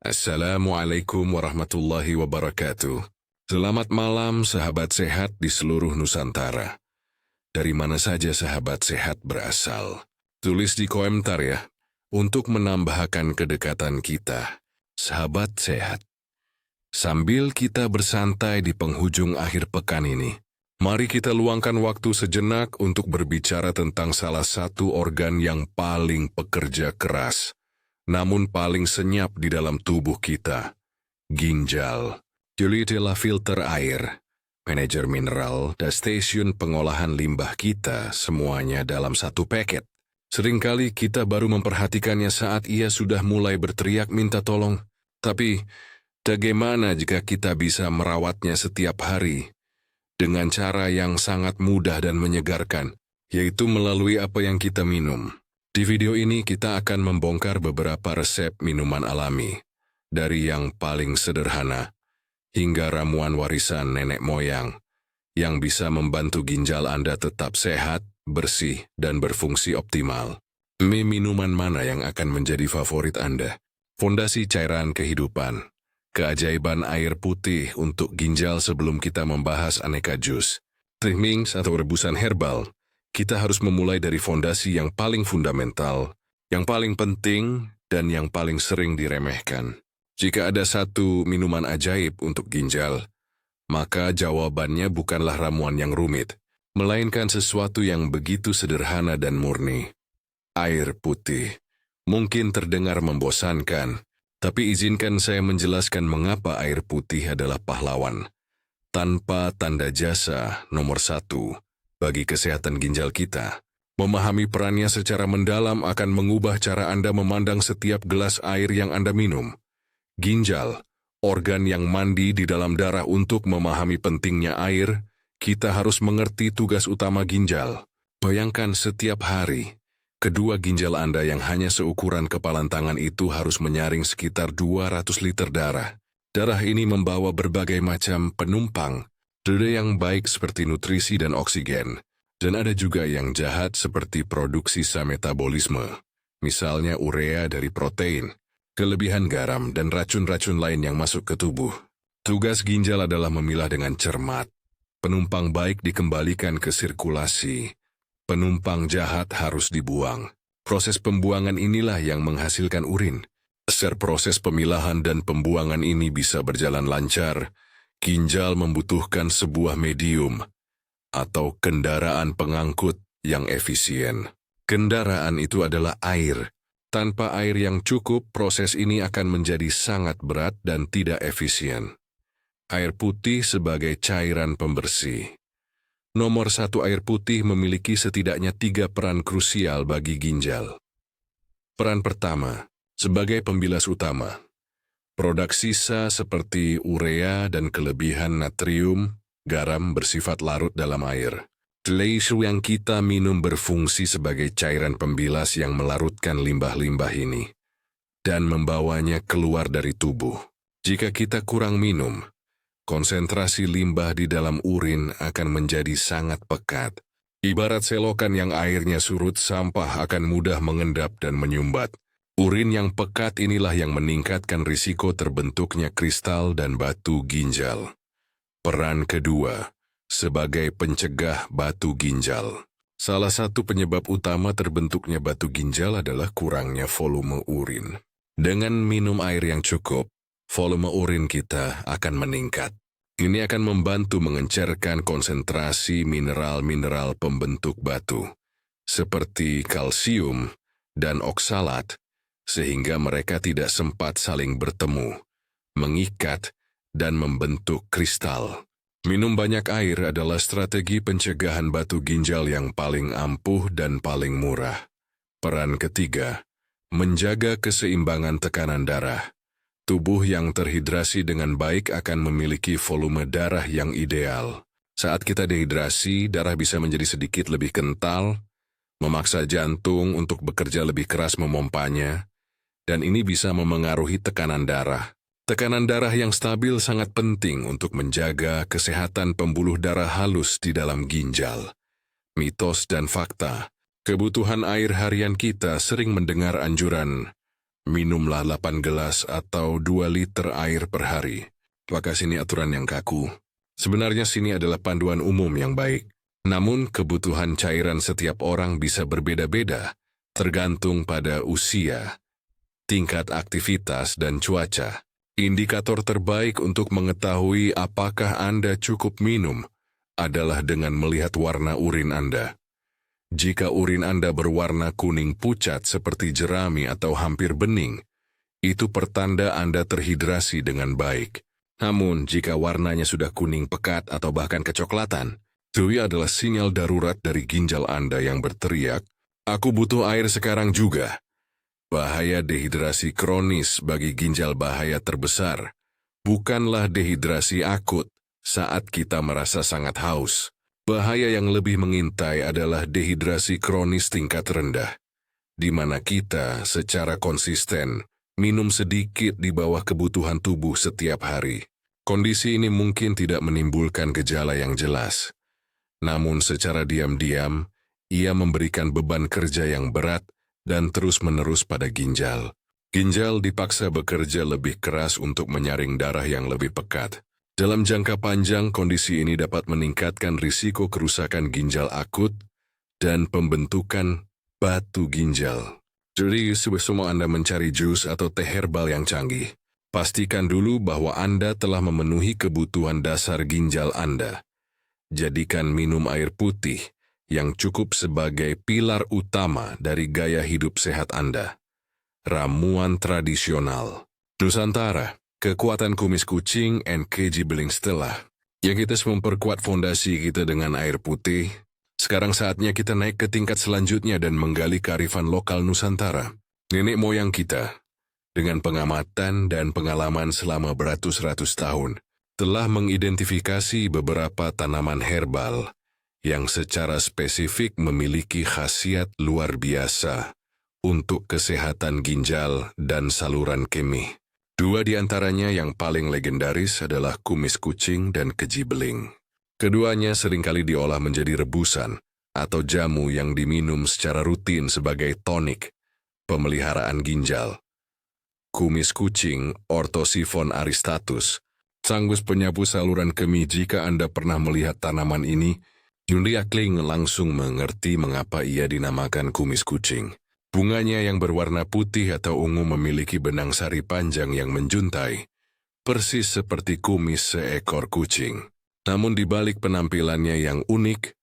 Assalamualaikum warahmatullahi wabarakatuh. Selamat malam sahabat sehat di seluruh Nusantara. Dari mana saja sahabat sehat berasal? Tulis di komentar ya, untuk menambahkan kedekatan kita, sahabat sehat. Sambil kita bersantai di penghujung akhir pekan ini, mari kita luangkan waktu sejenak untuk berbicara tentang salah satu organ yang paling pekerja keras, namun paling senyap di dalam tubuh kita, ginjal. Julitela filter air, manajer mineral, dan stasiun pengolahan limbah kita semuanya dalam satu paket. Seringkali kita baru memperhatikannya saat ia sudah mulai berteriak minta tolong. Tapi, bagaimana jika kita bisa merawatnya setiap hari dengan cara yang sangat mudah dan menyegarkan, yaitu melalui apa yang kita minum? Di video ini kita akan membongkar beberapa resep minuman alami, dari yang paling sederhana hingga ramuan warisan nenek moyang, yang bisa membantu ginjal Anda tetap sehat, bersih, dan berfungsi optimal. Minuman mana yang akan menjadi favorit Anda? Fondasi cairan kehidupan, keajaiban air putih untuk ginjal. Sebelum kita membahas aneka jus, trimmings atau rebusan herbal, kita harus memulai dari fondasi yang paling fundamental, yang paling penting, dan yang paling sering diremehkan. Jika ada satu minuman ajaib untuk ginjal, maka jawabannya bukanlah ramuan yang rumit, melainkan sesuatu yang begitu sederhana dan murni. Air putih. Mungkin terdengar membosankan, tapi izinkan saya menjelaskan mengapa air putih adalah pahlawan tanpa tanda jasa nomor 1 bagi kesehatan ginjal kita. Memahami perannya secara mendalam akan mengubah cara Anda memandang setiap gelas air yang Anda minum. Ginjal, organ yang mandi di dalam darah. Untuk memahami pentingnya air, kita harus mengerti tugas utama ginjal. Bayangkan setiap hari, kedua ginjal Anda yang hanya seukuran kepalan tangan itu harus menyaring sekitar 200 liter darah. Darah ini membawa berbagai macam penumpang. Ada yang baik seperti nutrisi dan oksigen, dan ada juga yang jahat seperti produksi metabolisme, misalnya urea dari protein, kelebihan garam, dan racun-racun lain yang masuk ke tubuh. Tugas ginjal adalah memilah dengan cermat. Penumpang baik dikembalikan ke sirkulasi, penumpang jahat harus dibuang. Proses pembuangan inilah yang menghasilkan urin. Agar proses pemilahan dan pembuangan ini bisa berjalan lancar, ginjal membutuhkan sebuah medium atau kendaraan pengangkut yang efisien. Kendaraan itu adalah air. Tanpa air yang cukup, proses ini akan menjadi sangat berat dan tidak efisien. Air putih sebagai cairan pembersih. Nomor 1, air putih memiliki setidaknya 3 peran krusial bagi ginjal. Peran pertama, sebagai pembilas utama. Produk sisa seperti urea dan kelebihan natrium, garam bersifat larut dalam air. Tisu yang kita minum berfungsi sebagai cairan pembilas yang melarutkan limbah-limbah ini dan membawanya keluar dari tubuh. Jika kita kurang minum, konsentrasi limbah di dalam urin akan menjadi sangat pekat. Ibarat selokan yang airnya surut, sampah akan mudah mengendap dan menyumbat. Urin yang pekat inilah yang meningkatkan risiko terbentuknya kristal dan batu ginjal. Peran kedua, sebagai pencegah batu ginjal. Salah satu penyebab utama terbentuknya batu ginjal adalah kurangnya volume urin. Dengan minum air yang cukup, volume urin kita akan meningkat. Ini akan membantu mengencerkan konsentrasi mineral-mineral pembentuk batu, seperti kalsium dan oksalat, sehingga mereka tidak sempat saling bertemu, mengikat, dan membentuk kristal. Minum banyak air adalah strategi pencegahan batu ginjal yang paling ampuh dan paling murah. Peran ketiga, menjaga keseimbangan tekanan darah. Tubuh yang terhidrasi dengan baik akan memiliki volume darah yang ideal. Saat kita dehidrasi, darah bisa menjadi sedikit lebih kental, memaksa jantung untuk bekerja lebih keras memompanya, dan ini bisa memengaruhi tekanan darah. Tekanan darah yang stabil sangat penting untuk menjaga kesehatan pembuluh darah halus di dalam ginjal. Mitos dan fakta. Kebutuhan air harian kita sering mendengar anjuran Minumlah 8 gelas atau 2 liter air per hari. Apakah sini aturan yang kaku? Sebenarnya sini adalah panduan umum yang baik. Namun kebutuhan cairan setiap orang bisa berbeda-beda, tergantung pada usia, tingkat aktivitas, dan cuaca. Indikator terbaik untuk mengetahui apakah Anda cukup minum adalah dengan melihat warna urin Anda. Jika urin Anda berwarna kuning pucat seperti jerami atau hampir bening, itu pertanda Anda terhidrasi dengan baik. Namun, jika warnanya sudah kuning pekat atau bahkan kecoklatan, itu adalah sinyal darurat dari ginjal Anda yang berteriak, "Aku butuh air sekarang juga." Bahaya dehidrasi kronis bagi ginjal bahaya terbesar, bukanlah dehidrasi akut saat kita merasa sangat haus. Bahaya yang lebih mengintai adalah dehidrasi kronis tingkat rendah, di mana kita secara konsisten minum sedikit di bawah kebutuhan tubuh setiap hari. Kondisi ini mungkin tidak menimbulkan gejala yang jelas, namun secara diam-diam, ia memberikan beban kerja yang berat dan terus-menerus pada ginjal. Ginjal dipaksa bekerja lebih keras untuk menyaring darah yang lebih pekat. Dalam jangka panjang, kondisi ini dapat meningkatkan risiko kerusakan ginjal akut dan pembentukan batu ginjal. Jadi, sebelum Anda mencari jus atau teh herbal yang canggih, pastikan dulu bahwa Anda telah memenuhi kebutuhan dasar ginjal Anda. Jadikan minum air putih yang cukup sebagai pilar utama dari gaya hidup sehat Anda. Ramuan tradisional Nusantara. Kekuatan kumis kucing and keji beling setelah yang kita memperkuat fondasi kita dengan air putih, sekarang saatnya kita naik ke tingkat selanjutnya dan menggali kearifan lokal Nusantara. Nenek moyang kita, dengan pengamatan dan pengalaman selama beratus-ratus tahun, telah mengidentifikasi beberapa tanaman herbal yang secara spesifik memiliki khasiat luar biasa untuk kesehatan ginjal dan saluran kemih. Dua di antaranya yang paling legendaris adalah kumis kucing dan keji beling. Keduanya seringkali diolah menjadi rebusan atau jamu yang diminum secara rutin sebagai tonik pemeliharaan ginjal. Kumis kucing, Orthosiphon aristatus, sanggus penyapu saluran kemih. Jika Anda pernah melihat tanaman ini, Julia Kling langsung mengerti mengapa ia dinamakan kumis kucing. Bunganya yang berwarna putih atau ungu memiliki benang sari panjang yang menjuntai, persis seperti kumis seekor kucing. Namun di balik penampilannya yang unik,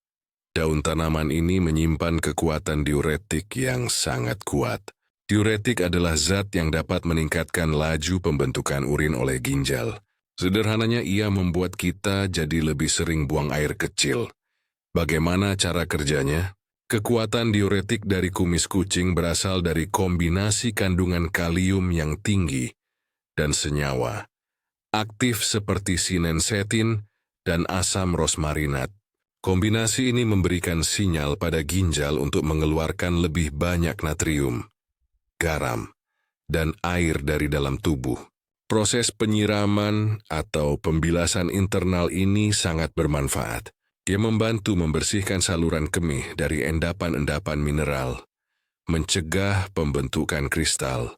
daun tanaman ini menyimpan kekuatan diuretik yang sangat kuat. Diuretik adalah zat yang dapat meningkatkan laju pembentukan urin oleh ginjal. Sederhananya, ia membuat kita jadi lebih sering buang air kecil. Bagaimana cara kerjanya? Kekuatan diuretik dari kumis kucing berasal dari kombinasi kandungan kalium yang tinggi dan senyawa aktif seperti sinensetin dan asam rosmarinat. Kombinasi ini memberikan sinyal pada ginjal untuk mengeluarkan lebih banyak natrium, garam, dan air dari dalam tubuh. Proses penyiraman atau pembilasan internal ini sangat bermanfaat. Dia membantu membersihkan saluran kemih dari endapan-endapan mineral, mencegah pembentukan kristal,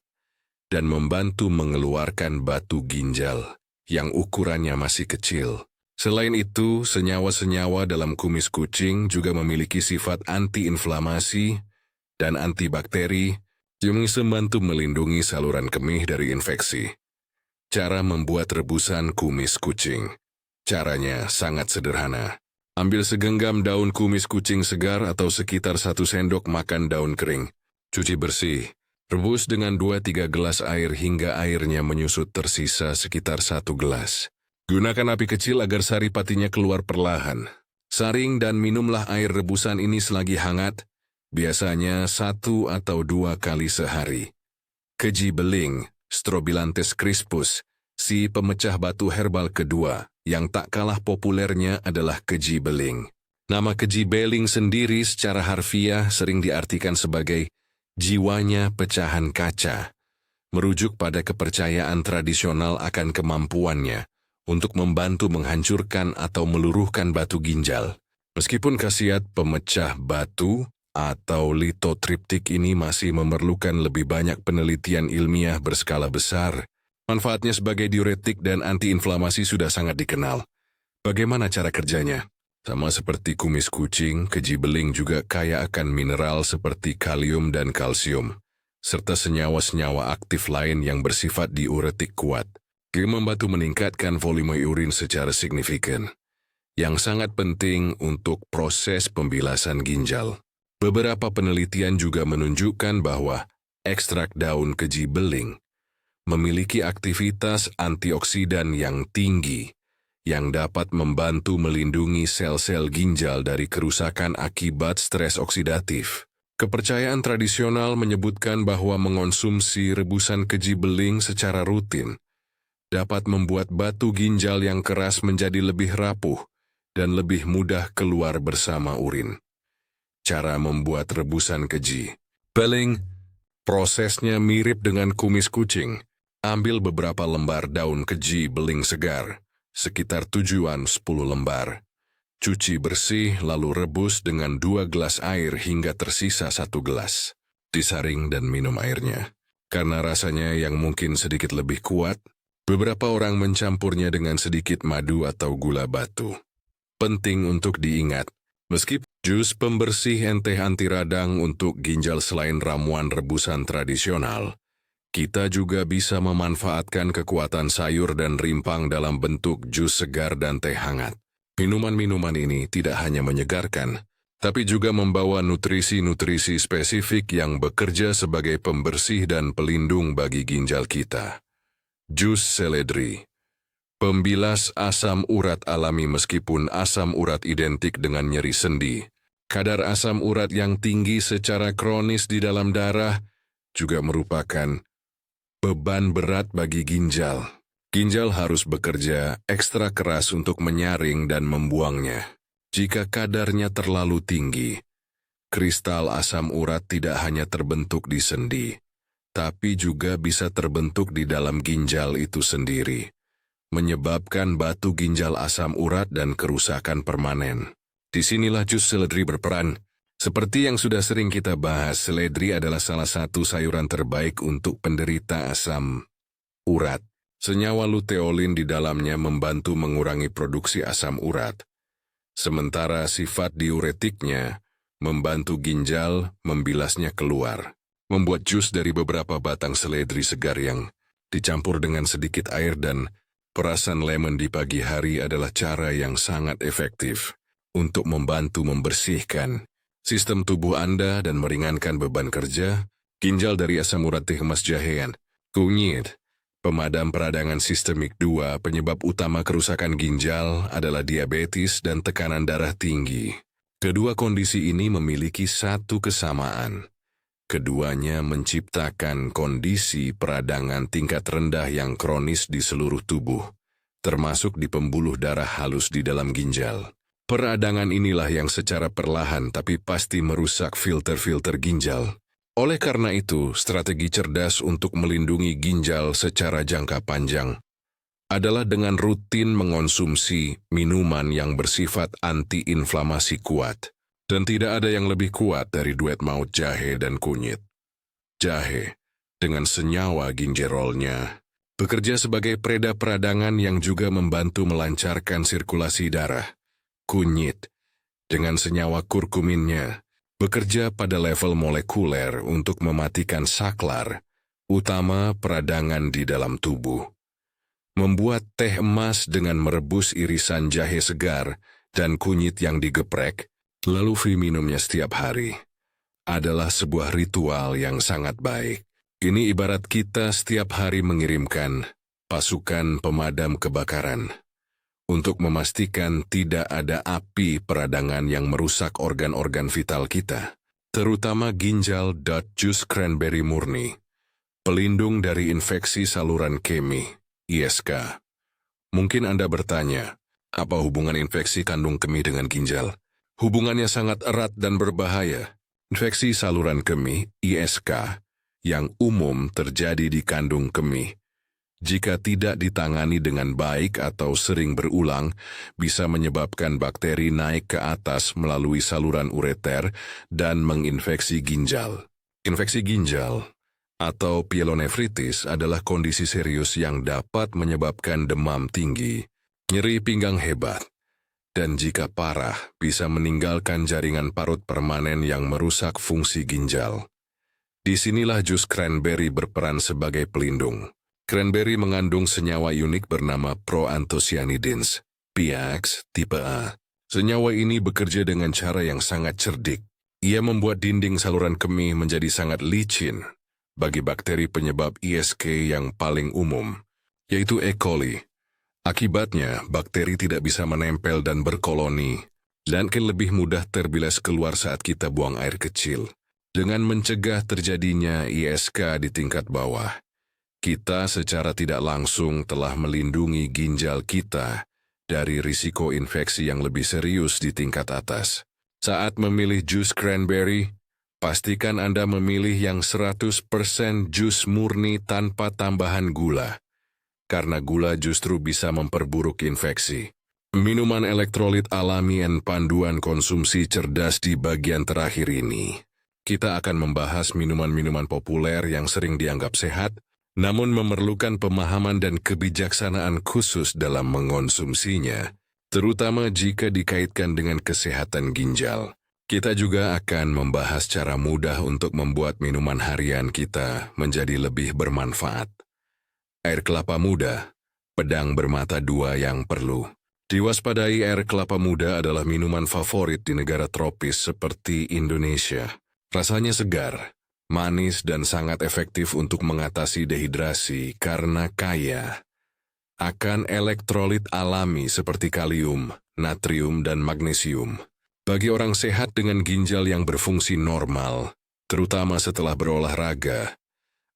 dan membantu mengeluarkan batu ginjal yang ukurannya masih kecil. Selain itu, senyawa-senyawa dalam kumis kucing juga memiliki sifat anti-inflamasi dan antibakteri yang membantu melindungi saluran kemih dari infeksi. Cara membuat rebusan kumis kucing. Caranya sangat sederhana. Ambil segenggam daun kumis kucing segar atau sekitar 1 sendok makan daun kering. Cuci bersih. Rebus dengan 2-3 gelas air hingga airnya menyusut, tersisa sekitar 1 gelas. Gunakan api kecil agar sari patinya keluar perlahan. Saring dan minumlah air rebusan ini selagi hangat, biasanya 1 atau 2 kali sehari. Keji beling, Strobilanthes crispus, si pemecah batu herbal kedua, yang tak kalah populernya adalah keji beling. Nama keji beling sendiri secara harfiah sering diartikan sebagai jiwanya pecahan kaca, merujuk pada kepercayaan tradisional akan kemampuannya untuk membantu menghancurkan atau meluruhkan batu ginjal. Meskipun khasiat pemecah batu atau litotriptik ini masih memerlukan lebih banyak penelitian ilmiah berskala besar. Manfaatnya sebagai diuretik dan antiinflamasi sudah sangat dikenal. Bagaimana cara kerjanya? Sama seperti kumis kucing, keji beling juga kaya akan mineral seperti kalium dan kalsium, serta senyawa-senyawa aktif lain yang bersifat diuretik kuat. Ini membantu meningkatkan volume urin secara signifikan, yang sangat penting untuk proses pembilasan ginjal. Beberapa penelitian juga menunjukkan bahwa ekstrak daun keji beling memiliki aktivitas antioksidan yang tinggi yang dapat membantu melindungi sel-sel ginjal dari kerusakan akibat stres oksidatif. Kepercayaan tradisional menyebutkan bahwa mengonsumsi rebusan keji beling secara rutin dapat membuat batu ginjal yang keras menjadi lebih rapuh dan lebih mudah keluar bersama urin. Cara membuat rebusan keji beling. Prosesnya mirip dengan kumis kucing. Ambil beberapa lembar daun keji beling segar, sekitar 10 lembar. Cuci bersih lalu rebus dengan 2 gelas air hingga tersisa 1 gelas. Disaring dan minum airnya. Karena rasanya yang mungkin sedikit lebih kuat, beberapa orang mencampurnya dengan sedikit madu atau gula batu. Penting untuk diingat, meskipun jus pembersih enteh anti radang untuk ginjal selain ramuan rebusan tradisional, kita juga bisa memanfaatkan kekuatan sayur dan rimpang dalam bentuk jus segar dan teh hangat. Minuman-minuman ini tidak hanya menyegarkan, tapi juga membawa nutrisi-nutrisi spesifik yang bekerja sebagai pembersih dan pelindung bagi ginjal kita. Jus seledri. Pembilas asam urat alami. Meskipun asam urat identik dengan nyeri sendi, kadar asam urat yang tinggi secara kronis di dalam darah juga merupakan beban berat bagi ginjal. Ginjal harus bekerja ekstra keras untuk menyaring dan membuangnya. Jika kadarnya terlalu tinggi, kristal asam urat tidak hanya terbentuk di sendi, tapi juga bisa terbentuk di dalam ginjal itu sendiri, menyebabkan batu ginjal asam urat dan kerusakan permanen. Disinilah jus seledri berperan. Seperti yang sudah sering kita bahas, seledri adalah salah satu sayuran terbaik untuk penderita asam urat. Senyawa luteolin di dalamnya membantu mengurangi produksi asam urat, sementara sifat diuretiknya membantu ginjal membilasnya keluar. Membuat jus dari beberapa batang seledri segar yang dicampur dengan sedikit air dan perasan lemon di pagi hari adalah cara yang sangat efektif untuk membantu membersihkan sistem tubuh Anda dan meringankan beban kerja. Ginjal dari asam urat dikemas jahean, kunyit, pemadam peradangan sistemik. 2 penyebab utama kerusakan ginjal adalah diabetes dan tekanan darah tinggi. Kedua kondisi ini memiliki satu kesamaan. Keduanya menciptakan kondisi peradangan tingkat rendah yang kronis di seluruh tubuh, termasuk di pembuluh darah halus di dalam ginjal. Peradangan inilah yang secara perlahan tapi pasti merusak filter-filter ginjal. Oleh karena itu, strategi cerdas untuk melindungi ginjal secara jangka panjang adalah dengan rutin mengonsumsi minuman yang bersifat anti-inflamasi kuat. Dan tidak ada yang lebih kuat dari duet maut jahe dan kunyit. Jahe, dengan senyawa ginjerolnya, bekerja sebagai pereda peradangan yang juga membantu melancarkan sirkulasi darah. Kunyit, dengan senyawa kurkuminnya, bekerja pada level molekuler untuk mematikan saklar utama peradangan di dalam tubuh. Membuat teh emas dengan merebus irisan jahe segar dan kunyit yang digeprek, lalu minumnya setiap hari, adalah sebuah ritual yang sangat baik. Ini ibarat kita setiap hari mengirimkan pasukan pemadam kebakaran untuk memastikan tidak ada api peradangan yang merusak organ-organ vital kita, terutama ginjal. Jus cranberry murni, pelindung dari infeksi saluran kemih, ISK. Mungkin Anda bertanya, apa hubungan infeksi kandung kemih dengan ginjal? Hubungannya sangat erat dan berbahaya. Infeksi saluran kemih, ISK, yang umum terjadi di kandung kemih, Jika tidak ditangani dengan baik atau sering berulang, bisa menyebabkan bakteri naik ke atas melalui saluran ureter dan menginfeksi ginjal. Infeksi ginjal atau pyelonefritis adalah kondisi serius yang dapat menyebabkan demam tinggi, nyeri pinggang hebat, dan jika parah bisa meninggalkan jaringan parut permanen yang merusak fungsi ginjal. Disinilah jus cranberry berperan sebagai pelindung. Cranberry mengandung senyawa unik bernama proanthocyanidins, PAX tipe A. Senyawa ini bekerja dengan cara yang sangat cerdik. Ia membuat dinding saluran kemih menjadi sangat licin bagi bakteri penyebab ISK yang paling umum, yaitu E. coli. Akibatnya, bakteri tidak bisa menempel dan berkoloni, dan akan lebih mudah terbilas keluar saat kita buang air kecil. Dengan mencegah terjadinya ISK di tingkat bawah, kita secara tidak langsung telah melindungi ginjal kita dari risiko infeksi yang lebih serius di tingkat atas. Saat memilih jus cranberry, pastikan Anda memilih yang 100% jus murni tanpa tambahan gula, karena gula justru bisa memperburuk infeksi. Minuman elektrolit alami dan panduan konsumsi cerdas di bagian terakhir ini. Kita akan membahas minuman-minuman populer yang sering dianggap sehat, namun memerlukan pemahaman dan kebijaksanaan khusus dalam mengonsumsinya, terutama jika dikaitkan dengan kesehatan ginjal. Kita juga akan membahas cara mudah untuk membuat minuman harian kita menjadi lebih bermanfaat. Air kelapa muda, pedang bermata dua yang perlu. Diwaspadai, air kelapa muda adalah minuman favorit di negara tropis seperti Indonesia. Rasanya segar, manis dan sangat efektif untuk mengatasi dehidrasi karena kaya akan elektrolit alami seperti kalium, natrium, dan magnesium. Bagi orang sehat dengan ginjal yang berfungsi normal, terutama setelah berolahraga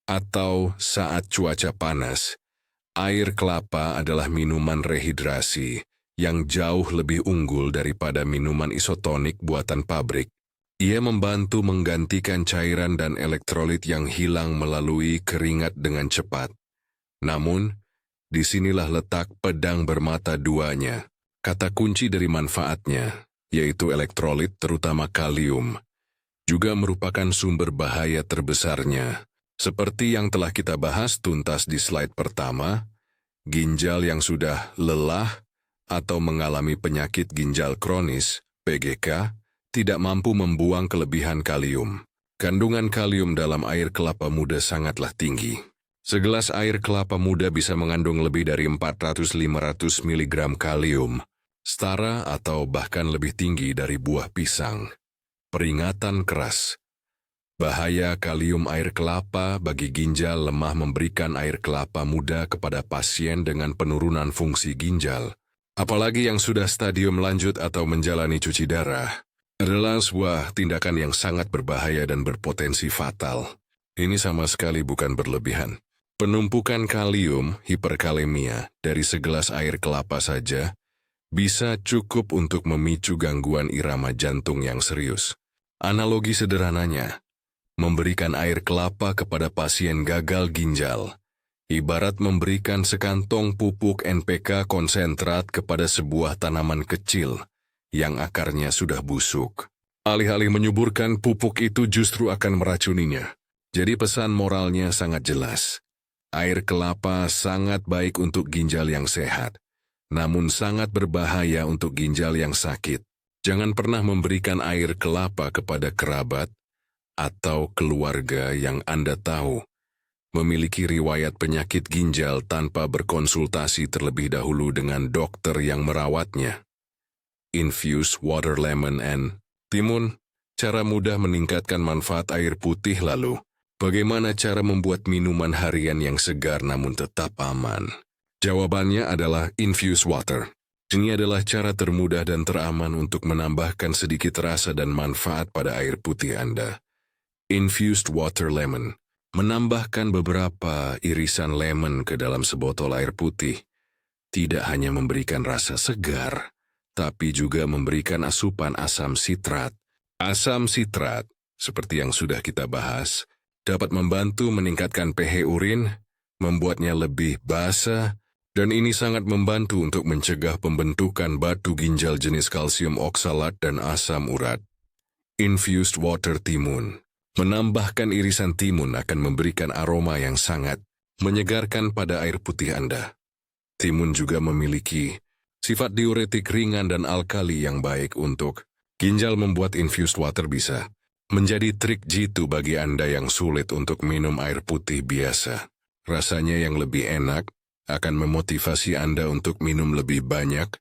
atau saat cuaca panas, air kelapa adalah minuman rehidrasi yang jauh lebih unggul daripada minuman isotonik buatan pabrik. Ia membantu menggantikan cairan dan elektrolit yang hilang melalui keringat dengan cepat. Namun, disinilah letak pedang bermata duanya. Kata kunci dari manfaatnya, yaitu elektrolit terutama kalium, juga merupakan sumber bahaya terbesarnya. Seperti yang telah kita bahas tuntas di slide pertama, ginjal yang sudah lelah atau mengalami penyakit ginjal kronis, PGK, tidak mampu membuang kelebihan kalium. Kandungan kalium dalam air kelapa muda sangatlah tinggi. Segelas air kelapa muda bisa mengandung lebih dari 400-500 mg kalium, setara atau bahkan lebih tinggi dari buah pisang. Peringatan keras. Bahaya kalium air kelapa bagi ginjal lemah. Memberikan air kelapa muda kepada pasien dengan penurunan fungsi ginjal, apalagi yang sudah stadium lanjut atau menjalani cuci darah, adalah sebuah tindakan yang sangat berbahaya dan berpotensi fatal. Ini sama sekali bukan berlebihan. Penumpukan kalium, hiperkalemia, dari segelas air kelapa saja bisa cukup untuk memicu gangguan irama jantung yang serius. Analogi sederhananya, memberikan air kelapa kepada pasien gagal ginjal ibarat memberikan sekantong pupuk NPK konsentrat kepada sebuah tanaman kecil yang akarnya sudah busuk. Alih-alih menyuburkan pupuk itu justru akan meracuninya. Jadi pesan moralnya sangat jelas. Air kelapa sangat baik untuk ginjal yang sehat, namun sangat berbahaya untuk ginjal yang sakit. Jangan pernah memberikan air kelapa kepada kerabat atau keluarga yang Anda tahu memiliki riwayat penyakit ginjal tanpa berkonsultasi terlebih dahulu dengan dokter yang merawatnya. Infuse water lemon and timun. Cara mudah meningkatkan manfaat air putih. Lalu, bagaimana cara membuat minuman harian yang segar namun tetap aman? Jawabannya adalah infuse water. Ini adalah cara termudah dan teraman untuk menambahkan sedikit rasa dan manfaat pada air putih Anda. Infused water lemon. Menambahkan beberapa irisan lemon ke dalam sebotol air putih tidak hanya memberikan rasa segar, tapi juga memberikan asupan asam sitrat. Asam sitrat, seperti yang sudah kita bahas, dapat membantu meningkatkan pH urin membuatnya lebih basah, dan ini sangat membantu untuk mencegah pembentukan batu ginjal jenis kalsium oksalat dan asam urat. Infused water timun. Menambahkan irisan timun akan memberikan aroma yang sangat menyegarkan pada air putih Anda. Timun juga memiliki sifat diuretik ringan dan alkali yang baik untuk ginjal. Membuat infused water bisa menjadi trik jitu bagi Anda yang sulit untuk minum air putih biasa. Rasanya yang lebih enak akan memotivasi Anda untuk minum lebih banyak,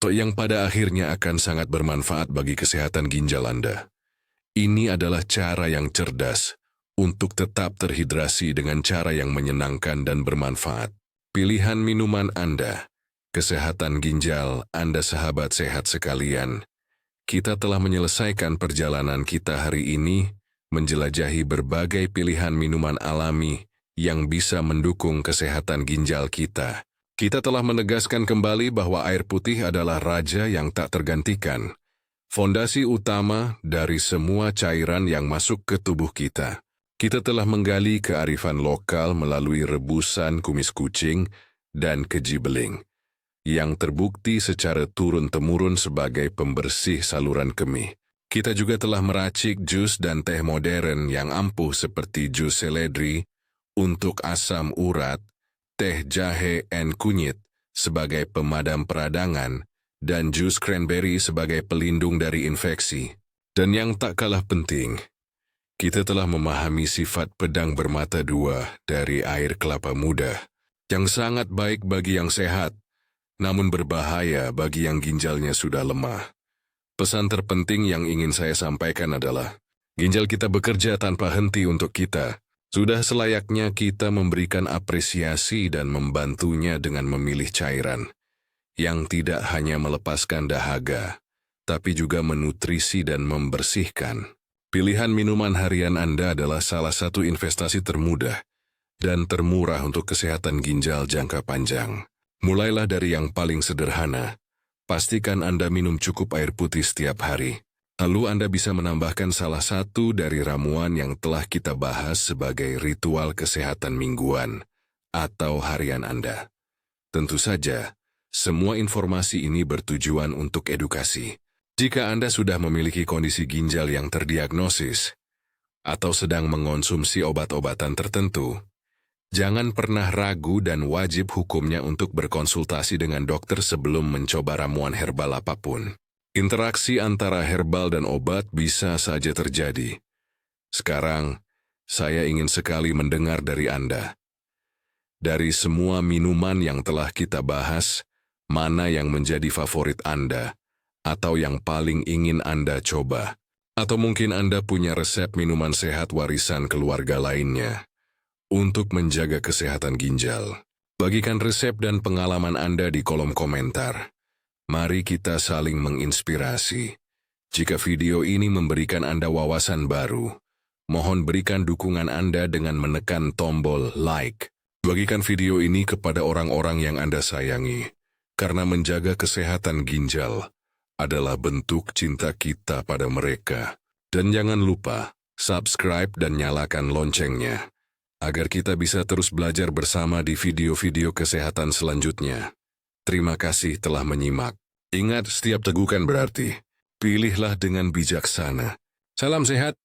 yang pada akhirnya akan sangat bermanfaat bagi kesehatan ginjal Anda. Ini adalah cara yang cerdas untuk tetap terhidrasi dengan cara yang menyenangkan dan bermanfaat. Pilihan minuman Anda, kesehatan ginjal Anda, sahabat sehat sekalian. Kita telah menyelesaikan perjalanan kita hari ini, menjelajahi berbagai pilihan minuman alami yang bisa mendukung kesehatan ginjal kita. Kita telah menegaskan kembali bahwa air putih adalah raja yang tak tergantikan, fondasi utama dari semua cairan yang masuk ke tubuh kita. Kita telah menggali kearifan lokal melalui rebusan kumis kucing dan keji beling, yang terbukti secara turun-temurun sebagai pembersih saluran kemih. Kita juga telah meracik jus dan teh modern yang ampuh seperti jus seledri untuk asam urat, teh jahe dan kunyit sebagai pemadam peradangan, dan jus cranberry sebagai pelindung dari infeksi. Dan yang tak kalah penting, kita telah memahami sifat pedang bermata dua dari air kelapa muda, yang sangat baik bagi yang sehat, namun berbahaya bagi yang ginjalnya sudah lemah. Pesan terpenting yang ingin saya sampaikan adalah, ginjal kita bekerja tanpa henti untuk kita. Sudah selayaknya kita memberikan apresiasi dan membantunya dengan memilih cairan yang tidak hanya melepaskan dahaga, tapi juga menutrisi dan membersihkan. Pilihan minuman harian Anda adalah salah satu investasi termudah dan termurah untuk kesehatan ginjal jangka panjang. Mulailah dari yang paling sederhana. Pastikan Anda minum cukup air putih setiap hari. Lalu Anda bisa menambahkan salah satu dari ramuan yang telah kita bahas sebagai ritual kesehatan mingguan atau harian Anda. Tentu saja, semua informasi ini bertujuan untuk edukasi. Jika Anda sudah memiliki kondisi ginjal yang terdiagnosis atau sedang mengonsumsi obat-obatan tertentu, jangan pernah ragu dan wajib hukumnya untuk berkonsultasi dengan dokter sebelum mencoba ramuan herbal apapun. Interaksi antara herbal dan obat bisa saja terjadi. Sekarang, saya ingin sekali mendengar dari Anda. Dari semua minuman yang telah kita bahas, mana yang menjadi favorit Anda, atau yang paling ingin Anda coba? Atau mungkin Anda punya resep minuman sehat warisan keluarga lainnya untuk menjaga kesehatan ginjal. Bagikan resep dan pengalaman Anda di kolom komentar. Mari kita saling menginspirasi. Jika video ini memberikan Anda wawasan baru, mohon berikan dukungan Anda dengan menekan tombol like. Bagikan video ini kepada orang-orang yang Anda sayangi, karena menjaga kesehatan ginjal adalah bentuk cinta kita pada mereka. Dan jangan lupa, subscribe dan nyalakan loncengnya, agar kita bisa terus belajar bersama di video-video kesehatan selanjutnya. Terima kasih telah menyimak. Ingat, setiap tegukan berarti, pilihlah dengan bijaksana. Salam sehat.